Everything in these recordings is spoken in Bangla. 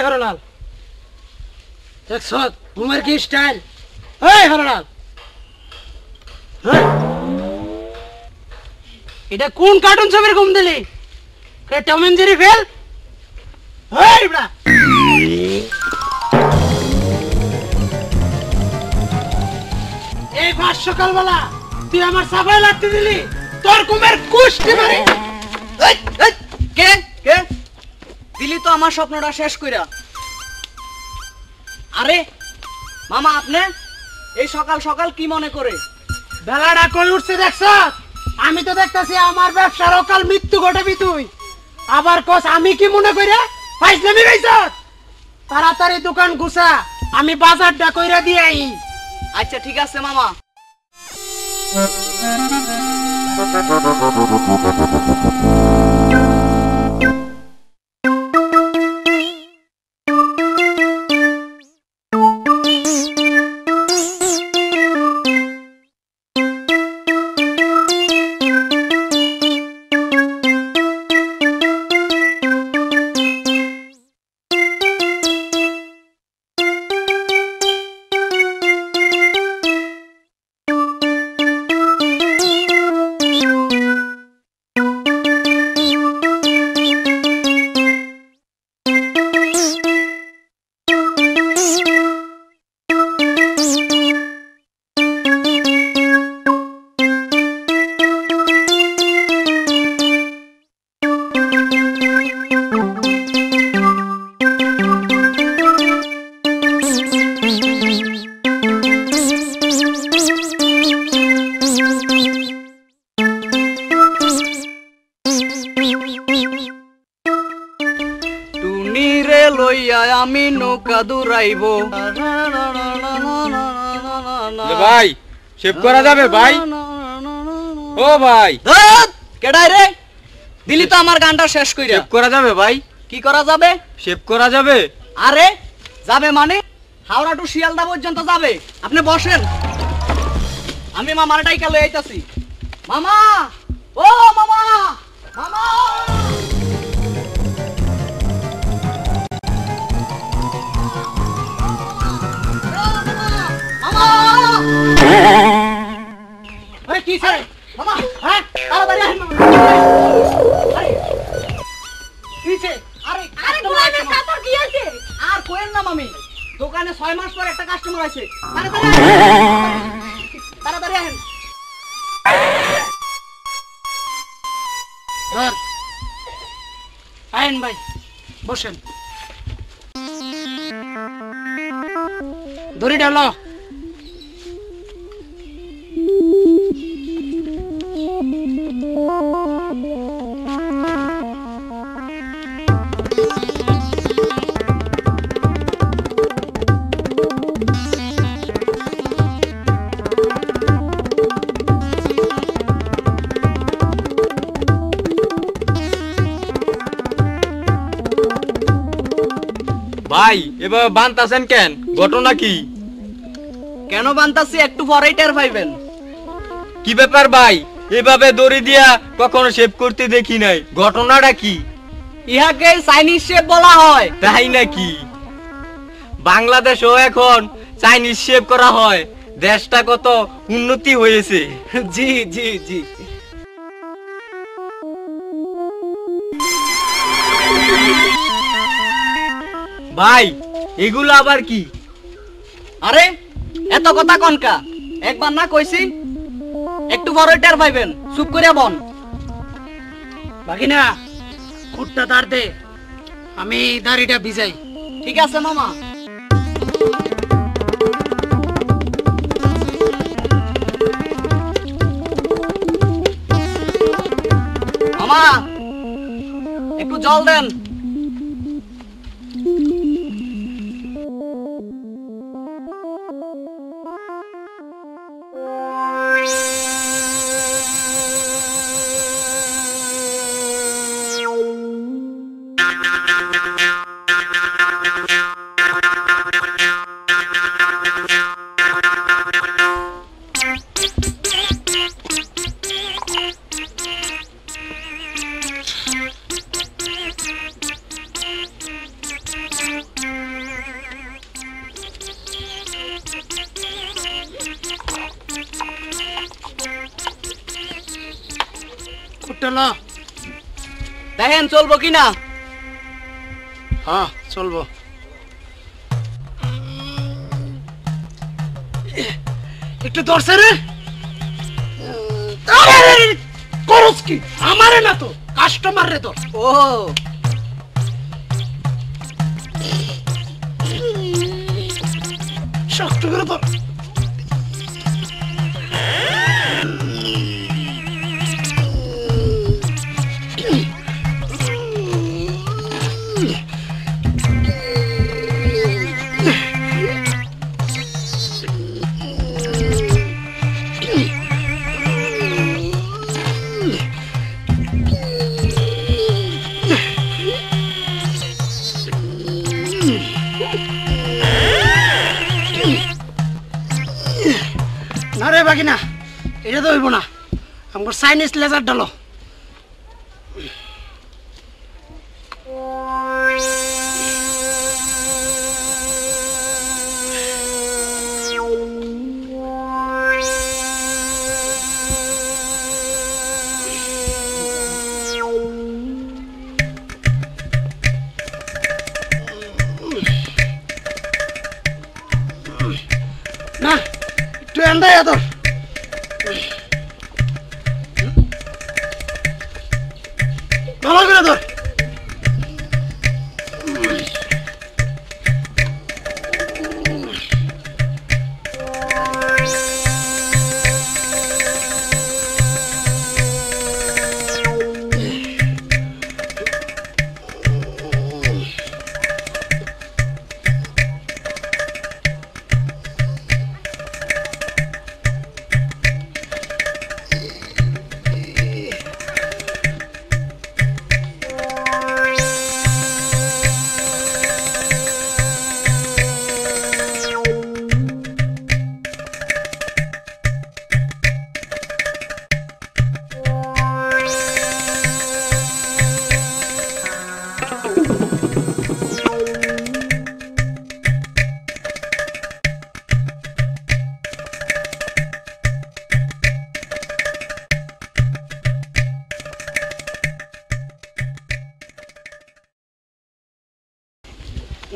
হরলাল দেখছ তোমার কি স্টাইল? এই হরলাল এটা কোন কার্টুন ছবির ঘুম দিলি? টম এন্ড জেরি ফেল? এই বড়া এই বাস সকালবেলা তুই আমার সাফাই লাগতে দিলি, তোর ঘুমের কুষ্টি মারি। কে কে দিলি তো আমার স্বপ্নটা শেষ কইরা। আরে মামা আপনি এই সকাল সকাল কি মনে করে? বেলাটা কই উঠছে দেখছ? আমি তো দেখতাছি আমার ব্যবসার অকাল মৃত্যু ঘটাবি তুই, আবার কস আমি কি মনে কইরা ফাইজলামি গাইছ? তাড়াতাড়ি দোকান গুছা, আমি বাজারটা কইরা দিয়ে আই। আচ্ছা ঠিক আছে মামা। আমি নৌকা দৌড়াইব। ভাই শেভ করা যাবে ভাই? ও ভাই কেডাই রে? দিলি তো আমার গানটা শেষ কইরা। শেভ করা যাবে ভাই? কি করা যাবে? শেভ করা যাবে। আরে যাবে মানে হাওড়া টু শিয়ালদা পর্যন্ত যাবে। আপনি বসেন, আমি মামার ডাইকা লই আইতাছি। মামা ও মামা, মামা দোকানে 6 মাস পর একটা কাস্টমার আছে। তাড়াতাড়ি আসেন। আইন ভাই বসেন, দড়ি ডালো। ভাই এভাবে বানতাছেন কেন? ঘটনা কি? কেন বানতাছি একটু পরেই টের পাইবেন। কি ব্যাপার ভাই? এভাবে দড়ি দিয়া কখনো শেভ করতে দেখি নাই, ঘটনাটা কি? ইহাকে চাইনিজ শেভ বলা হয়। তাই নাকি? বাংলাদেশও এখন চাইনিজ শেভ করা হয়, দেশটা কত উন্নতি হয়েছে। জি জি জি। ভাই এগুলো আবার কি? আরে এত কথা কনকা, একবার না কইছি একটু বড় টের পাইবেন, চুপ করে বন। বাকি না খুঁটটা তার দে। আমি দাড়িটা ভিজাই। ঠিক আছে মামা। মামা একটু জল দেন। কুটলো দেখেন চলবো কিনা। হ্যাঁ চলবো। একটু ধরছে রে। করস কি আমারে না তো কাস্টমার রে ধর। ও শক্ত করে ধর। না রে বাকি না, এটা তো হইব না। আমার চাইনিজ লেজার ডালো। না একটু এন্ডাই আদর। ভালো করে ধর।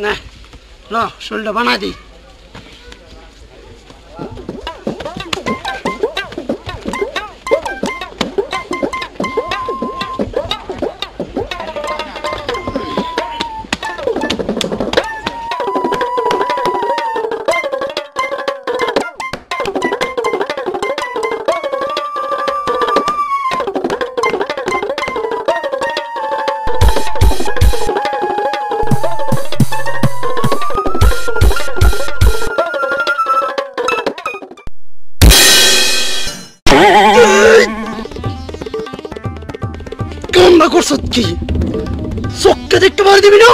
না না শরীরটা বানাই দিই। কামনা করছ কি? চোখটা দেখতে পারি দিবি না?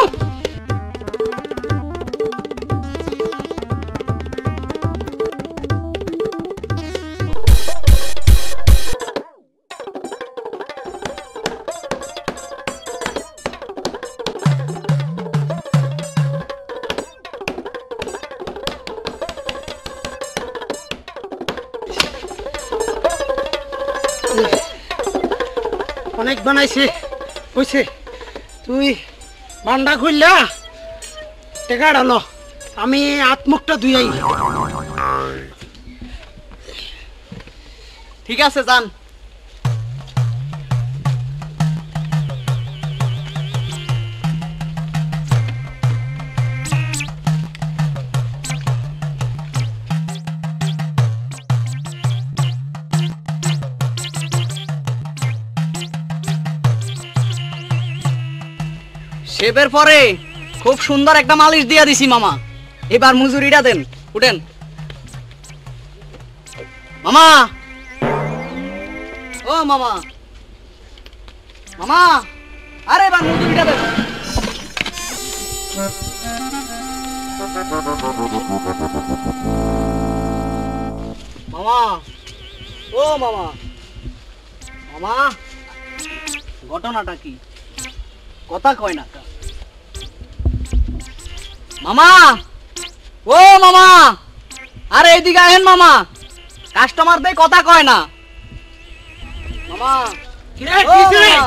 অনেক বানাইছে কইছে তুই বান্ডা খুললা টেকা ডালো, আমি হাত মুখটা ধুইয়াই। ঠিক আছে যান। শেপের পরে খুব সুন্দর একটা মালিশ দিয়া দিছি মামা, এবার মজুরিটা দেন, উঠেন মামা। ও মামা, মামা, আরে এবার মজুরিটা দেন। মামা, ও মামা, মামা, ঘটনাটা কি? কথা কয় না মামা। ও মামা, আরে এইদিকে আহেন মামা, কাস্টমার দেই কথা কয় না মামা। ও মামা,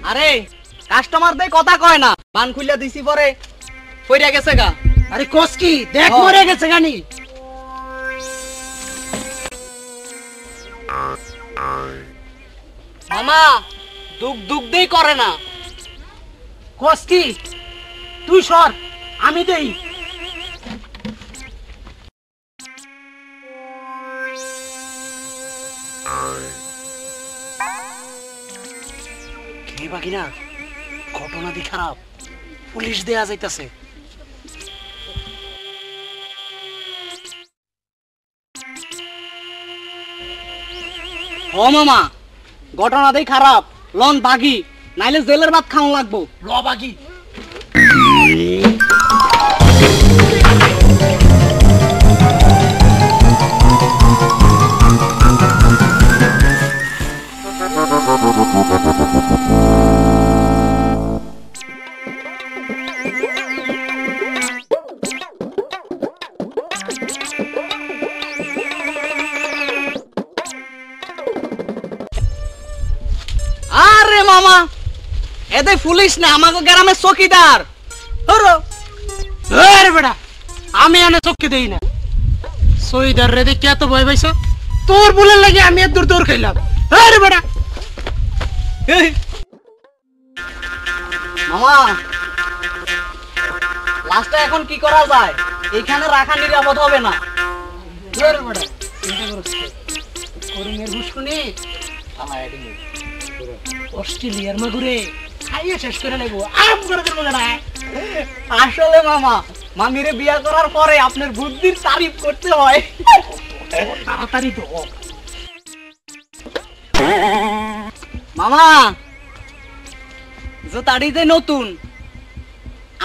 আরে কাস্টমার দেই কথা কয় না, বান খুইলা দিছি পরে পইরা গেছে গা। আরে কোস কি দেখ মরে গেছে গানি। মামা দুক দুক দেই করে না। কোস কি তুই সর, আমি দেই। কে বাকি না, ঘটনা দি খারাপ, পুলিশ দেয়া যাইতাছে। ও মামা, ঘটনা দেই খারাপ, লন বাগি, নাইলে জেলের ভাত খাওয়া লাগবো। ল বাকি। আরে মামা, এতে পুলিশ না, আমাকে গ্রামের চকিদার। আরে বেটা, আমি এনে চক্কে দেই না। সইদার রে দেখে এত ভয় পাইছ, তোর বলার লাগে আমি এত দূর দৌড় খাইলাম। আরে বেটা, মামা লাস্টে এখন কি করা যায়? এখানে রাখা নিরাপদ হবে না। আরে বেটা, চিন্তা করছ কি? করুণের ঘুষকুনি অস্ট্রেলিয়ার মাগুরে খাইয়ে শেষ করে নেবো, আরাম করে দেবো না। আসলে মামা, মামিরে বিয়া করার পরে আপনার বুদ্ধির তারিফ করতে হয়। তাড়াতাড়ি তো হোক। মামা জুতাড়িতে নতুন,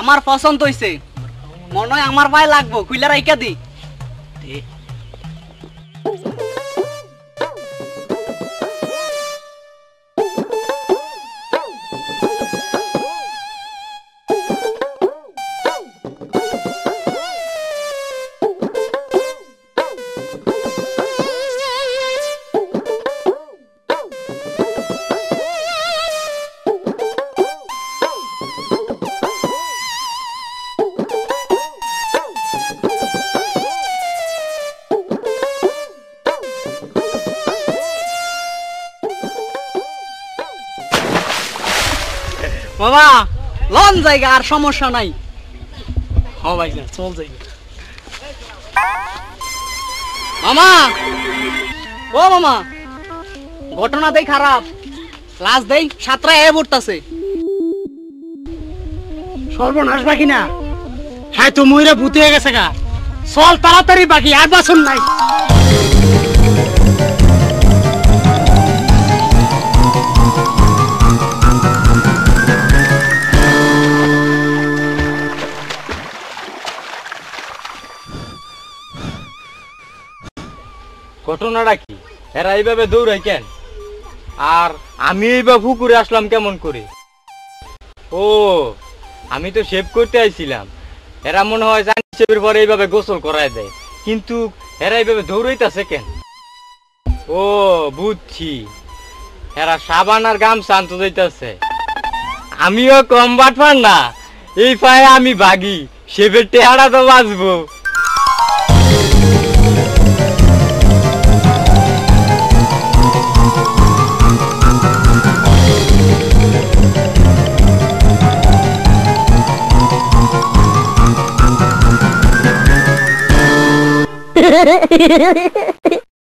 আমার পছন্দ হইছে, মনে হয় আমার পায়ে লাগবো, খুইলা রাইকা দি। মামা লন জায়গা, আর সমস্যা নাই। হ ভাই না, চল যাই। মামা, ও মামা, ঘটনা দেই খারাপ, লাশ দেই সাতরা এ পড়তাছে। সর্বনাশ বাকি না, হ্যাঁ তো ময়রা ভূত হয়ে গেছে গা। চল তাড়াতাড়ি, বাকি আর বাসন নাই। ঘটনাটা কি? এরা এইভাবে দৌড়াই কেন? আর আমি এইভাবে পুকুরে আসলাম কেমন করে? ও, আমি তো শেভ করতে আইছিলাম। এরা মনে হয় জানি শেভের পরে এইভাবে গোসল করায় দেয়, কিন্তু এরা এইভাবে দৌড়াইতেছে কেন? ও বুঝছি, এরা সাবান আর গামছা আনতে যাইতেছে। আমিও কম বাটপার না, এই পায়ে আমি ভাগি, শেভের টেহারা তো বাঁচবো।